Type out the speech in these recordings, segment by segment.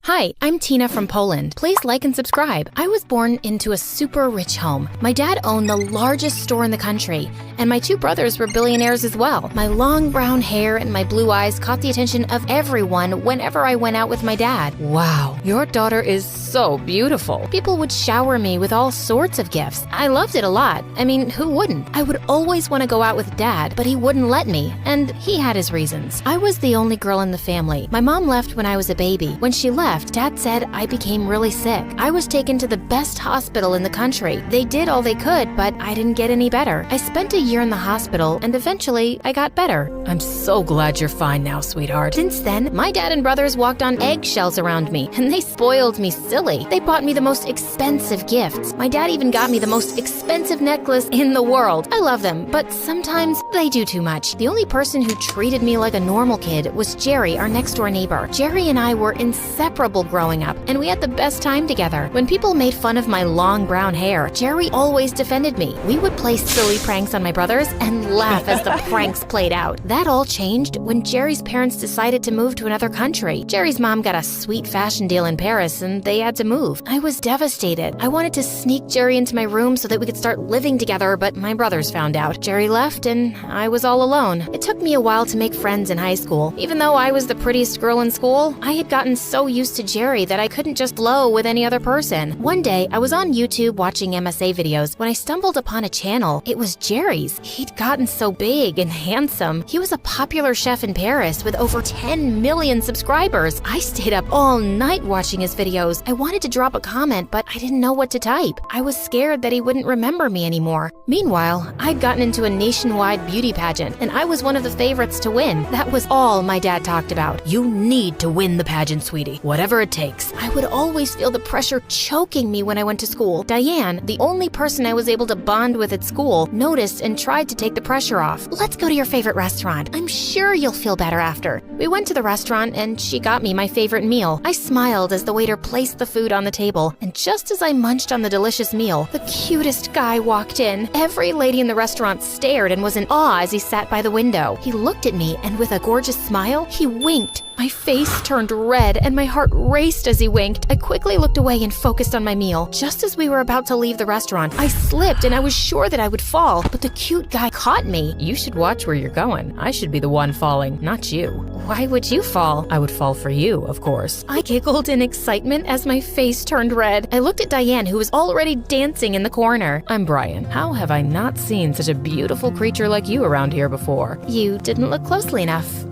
Hi, I'm Tina from Poland. Please like and subscribe. I was born into a super rich home. My dad owned the largest store in the country, and my two brothers were billionaires as well. My long brown hair and my blue eyes caught the attention of everyone whenever I went out with my dad. Wow, your daughter is so beautiful. People would shower me with all sorts of gifts. I loved it a lot. I mean, who wouldn't? I would always want to go out with Dad, but he wouldn't let me, and he had his reasons. I was the only girl in the family. My mom left when I was a baby. When she left, Dad said I became really sick. I was taken to the best hospital in the country. They did all they could, but I didn't get any better. I spent a year in the hospital, and eventually I got better. I'm so glad you're fine now, sweetheart. Since then, my dad and brothers walked on eggshells around me, and they spoiled me silly. They bought me the most expensive gifts. My dad even got me the most expensive necklace in the world. I love them, but sometimes they do too much. The only person who treated me like a normal kid was Jerry, our next door neighbor. Jerry and I were inseparable growing up, and we had the best time together. When people made fun of my long brown hair, Jerry always defended me. We would play silly pranks on my brothers and laugh as the pranks played out. That all changed when Jerry's parents decided to move to another country. Jerry's mom got a sweet fashion deal in Paris, and they had to move. I was devastated. I wanted to sneak Jerry into my room so that we could start living together, but my brothers found out. Jerry left, and I was all alone. It took me a while to make friends in high school. Even though I was the prettiest girl in school, I had gotten so used to Jerry that I couldn't just flow with any other person. One day, I was on YouTube watching MSA videos when I stumbled upon a channel. It was Jerry's. He'd gotten so big and handsome. He was a popular chef in Paris with over 10 million subscribers. I stayed up all night watching his videos. I wanted to drop a comment, but I didn't know what to type. I was scared that he wouldn't remember me anymore. Meanwhile, I'd gotten into a nationwide beauty pageant, and I was one of the favorites to win. That was all my dad talked about. You need to win the pageant, sweetie. Whatever it takes. I would always feel the pressure choking me when I went to school. Diane, the only person I was able to bond with at school, noticed and tried to take the pressure off. Let's go to your favorite restaurant. I'm sure you'll feel better after. We went to the restaurant and she got me my favorite meal. I smiled as the waiter placed the food on the table, and just as I munched on the delicious meal, the cutest guy walked in. Every lady in the restaurant stared and was in awe as he sat by the window. He looked at me and with a gorgeous smile, he winked. My face turned red and my heart raced as he winked. I quickly looked away and focused on my meal. Just as we were about to leave the restaurant, I slipped and I was sure that I would fall, but the cute guy caught me. You should watch where you're going. I should be the one falling, not you. Why would you fall? I would fall for you, of course. I giggled in excitement as my face turned red. I looked at Diane, who was already dancing in the corner. I'm Brian. How have I not seen such a beautiful creature like you around here before? You didn't look closely enough.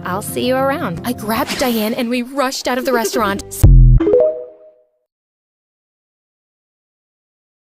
I'll see you around. I grabbed Diane and we rushed out of the restaurant.